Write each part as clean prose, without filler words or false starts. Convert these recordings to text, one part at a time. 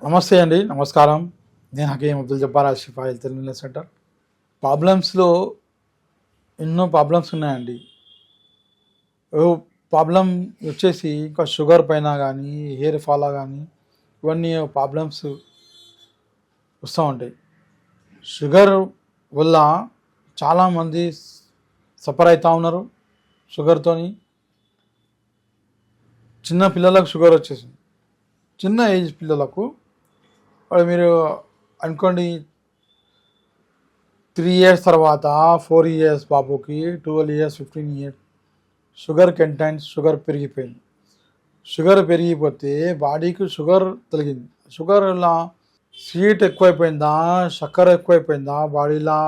నమస్తే అండి, నమస్కారం. నేను Hakeem Abdul Jabbar Shifa health and wellness centre. ప్రాబ్లమ్స్లో ఎన్నో ప్రాబ్లమ్స్ ఉన్నాయండి. ఓ ప్రాబ్లం వచ్చేసి ఇంకా షుగర్ పైన కానీ, హెయిర్ ఫాల్ కానీ ఇవన్నీ ప్రాబ్లమ్స్ వస్తూ ఉంటాయి. షుగర్ వల్ల చాలామంది సఫర్ అవుతూ ఉన్నారు. షుగర్తోని చిన్న పిల్లలకు షుగర్ వచ్చేసింది. చిన్న ఏజ్ పిల్లలకు మీరు అనుకోండి 3 years తర్వాత 4 years బాబుకి 12 years 15 years sugar content sugar పెరిగిపోయింది. షుగర్ పెరిగిపోతే బాడీకి షుగర్ తగిలింది. షుగర్ వల్ల స్వీట్ ఎక్కువైపోయిందా, చక్కెర ఎక్కువైపోయిందా, బాడీలో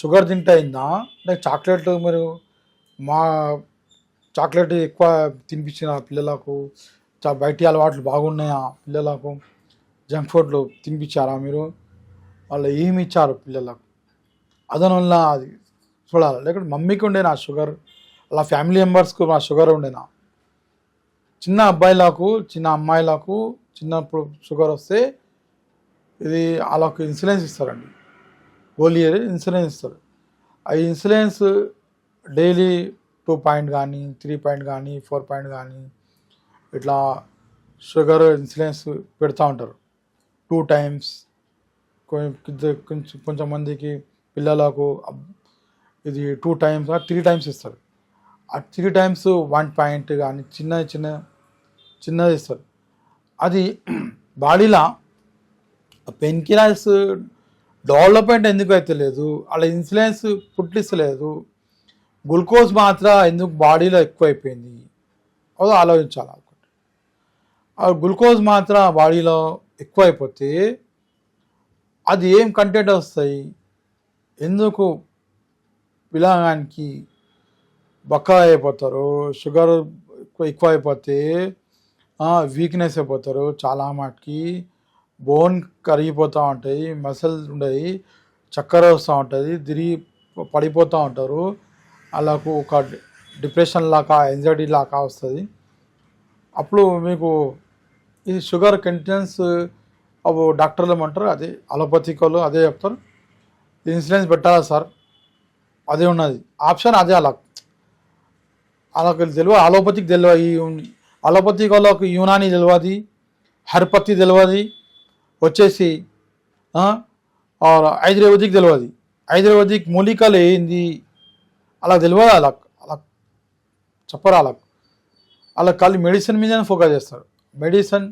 షుగర్ తింటే అయిందా, అంటే చాక్లెట్ మీరు మా చాక్లెట్ ఎక్కువ తినిపించిన పిల్లలకు, బయటి అలవాట్లు బాగున్నాయా పిల్లలకు, జంక్ ఫుడ్లు తినిపించారా మీరు, వాళ్ళు ఏమి ఇచ్చారు పిల్లలకు, అదనవల్ల అది చూడాలి. లేకుంటే మమ్మీకి ఉండేనా షుగర్, అలా ఫ్యామిలీ మెంబర్స్కు ఆ షుగర్ ఉండేనా. చిన్న అబ్బాయిలకు చిన్న అమ్మాయిలకు చిన్నప్పుడు షుగర్ వస్తే ఇది వాళ్ళకు ఇన్సులిన్స్ ఇస్తారండి. గోళీలు ఇన్సులిన్స్ ఇస్తారు. ఆ ఇన్సులిన్స్ డైలీ 2 పాయింట్ కానీ 3 పాయింట్ కానీ 4 పాయింట్ కానీ ఇట్లా షుగర్ ఇన్సులిన్స్ పెడతా ఉంటారు 2 times. కొంచెం మందికి పిల్లలకు ఇది 2 times 3 times ఇస్తారు. ఆ 3 times 1 పాయింట్ కానీ చిన్నది ఇస్తారు. అది బాడీలో పెయిన్కిల్లర్స్ డెవలప్మెంట్ ఎందుకు అయితే లేదు, అలా ఇన్సులిన్స్ పుట్టిస్తలేదు, గ్లూకోజ్ మాత్ర ఎందుకు బాడీలో ఎక్కువైపోయింది, అది ఆలోచించాలి. ఆ గ్లూకోజ్ మాత్ర బాడీలో ఎక్కువైపోతే అది ఏం కంటెంట్ వస్తాయి, ఎందుకు పిల్లగానికి బక్క అయిపోతారు, షుగర్ ఎక్కువ అయిపోతే వీక్నెస్ అయిపోతారు, చాలా మటుకి బోన్ కరిగిపోతూ ఉంటాయి, మసిల్ ఉండయి, చక్కెర వస్తూ ఉంటుంది, తిరిగి పడిపోతూ ఉంటారు, అలాకు ఒక డిప్రెషన్ లాగా యాంగ్జైటీ లాగా వస్తుంది. అప్పుడు మీకు ఇది షుగర్ కంటెంట్స్ డాక్టర్లు ఏమంటారు, అదే అలోపతిక్ వాళ్ళు అదే చెప్తారు, ఇన్సులిన్స్ పెట్టాలా సార్, అదే ఉన్నది ఆప్షన్, అదే అలాకు తెలియదు. అలోపతిక్ తెలియదు, అలోపతిక్ వాళ్ళకు యునాని తెలియదు, హెర్పతి తెలియదు, వచ్చేసి ఆయుర్వేదిక్ తెలియదు, ఆయుర్వేదిక్ మూలికలు ఏంది అలా తెలియదు. అలా చెప్పరు. అలా ఖాళీ మెడిసిన్ మీదనే ఫోకస్ చేస్తారు, మెడిసిన్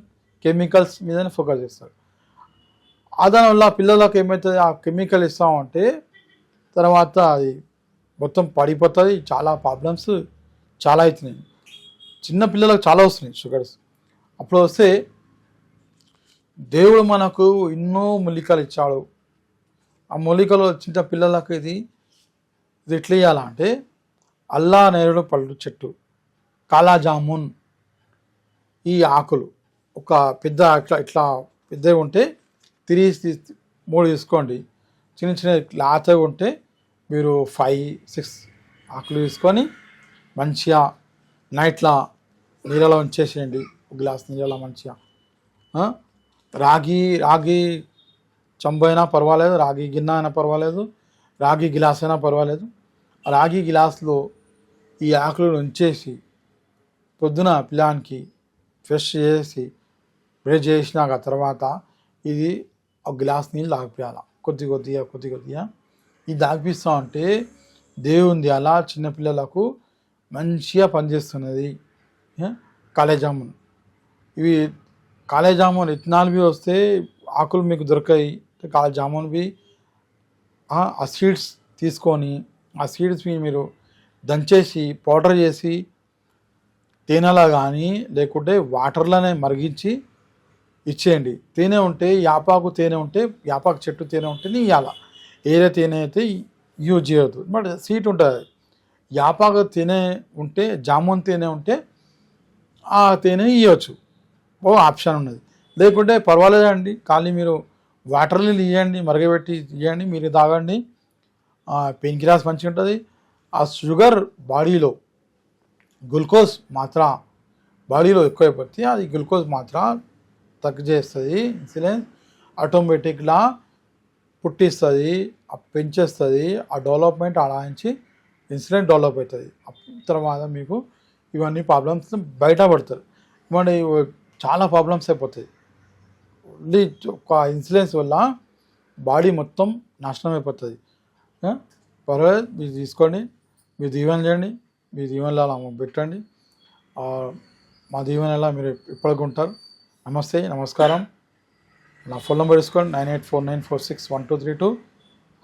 కెమికల్స్ మీదనే ఫోకస్ చేస్తారు. దానివల్ల పిల్లలకు ఏమవుతుంది, ఆ కెమికల్ ఇస్తామంటే తర్వాత అది మొత్తం పడిపోతుంది. చాలా ప్రాబ్లమ్స్ చాలా అవుతున్నాయి. చిన్న పిల్లలకు చాలా వస్తున్నాయి షుగర్స్. అప్పుడు వస్తే దేవుడు మనకు ఎన్నో మూలికలు ఇచ్చాడు. ఆ మూలికలు చిన్న పిల్లలకు ఇది ఎట్లా ఇవ్వాలంటే అల్లా నేరుడు పళ్ళు చెట్టు, కాలాజామున్, ఈ ఆకులు ఒక పెద్ద ఇట్లా పెద్దవి ఉంటే 3 తీసుకోండి. చిన్న లాతగా ఉంటే మీరు 5-6 ఆకులు తీసుకొని మంచిగా నైట్లో నీళ్ళలో ఉంచేసేయండి. 1 గ్లాస్ నీళ్ళలో మంచిగా. రాగి చెంబు అయినా పర్వాలేదు, రాగి గిన్నె అయినా పర్వాలేదు, రాగి గిలాస్ అయినా పర్వాలేదు. రాగి గిలాస్లో ఈ ఆకులను ఉంచేసి పొద్దున పిల్లానికి ఫ్రెష్ చేసి బ్రష్ చేసినాక తర్వాత ఇది 1 గ్లాస్ నీళ్ళు తాగిపియాలి, కొద్దిగా. ఇది తాగిపిస్తూ ఉంటే దేవుంది అలా చిన్నపిల్లలకు మంచిగా పనిచేస్తున్నది. కాలేజామున్, ఇవి కాలేజామున్ ఇథనాల్వి వస్తే ఆకులు మీకు దొరకాయి. కాలేజామున్వి ఆ సీడ్స్ తీసుకొని ఆ సీడ్స్ని మీరు దంచేసి పౌడర్ చేసి తేనెలా కానీ లేకుంటే వాటర్లోనే మరిగించి ఇచ్చేయండి. తేనె ఉంటే యాపాకు తేనె ఉంటే యాపాకు చెట్టు తేనె ఉంటేనే ఇవ్వాల, ఏరే తేనె అయితే యూజ్ చేయొద్దు. బట్ స్వీట్ ఉంటుంది. యాపాకు తేనె ఉంటే, జామున్ తేనె ఉంటే ఆ తేనె ఇవ్వచ్చు, ఆప్షన్ ఉన్నది. లేకుంటే పర్వాలేదండి, ఖాళీ మీరు వాటర్లు ఇవ్వండి, మరగబెట్టి ఇవ్వండి, మీరు తాగండి. పెయిన్ కిల్లర్స్ మంచిగా ఉంటుంది. ఆ షుగర్ బాడీలో గ్లూకోజ్ మాత్ర బాడీలో ఎక్కువైపోతే అది గ్లూకోజ్ మాత్ర చేస్తుంది ఇన్సులిన్, ఆటోమేటిక్గా పుట్టిస్తుంది, పెంచేస్తుంది, ఆ డెవలప్మెంట్ అలా నుంచి ఇన్సులిన్ డెవలప్ అవుతుంది. తర్వాత మీకు ఇవన్నీ ప్రాబ్లమ్స్ బయటపడతారు. ఇవన్నీ చాలా ప్రాబ్లమ్స్ అయిపోతాయి. ఓన్లీ ఒక ఇన్సులిన్స్ వల్ల బాడీ మొత్తం నాశనం అయిపోతుంది. పర్వాలేదు, మీరు తీసుకోండి, మీరు దీవెన చేయండి, మీ దీవెనలో అలా పెట్టండి. మా దీవెనలా మీరు ఎప్పటికి ఉంటారు. నమస్తే, నమస్కారం. నా ఫోన్ నెంబర్ తీసుకోండి 9849461232,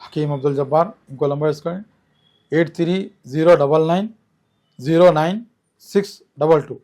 హకీమ్ అబ్దుల్ జబ్బార్. ఇంకో నెంబర్ తీసుకోండి 8309909622.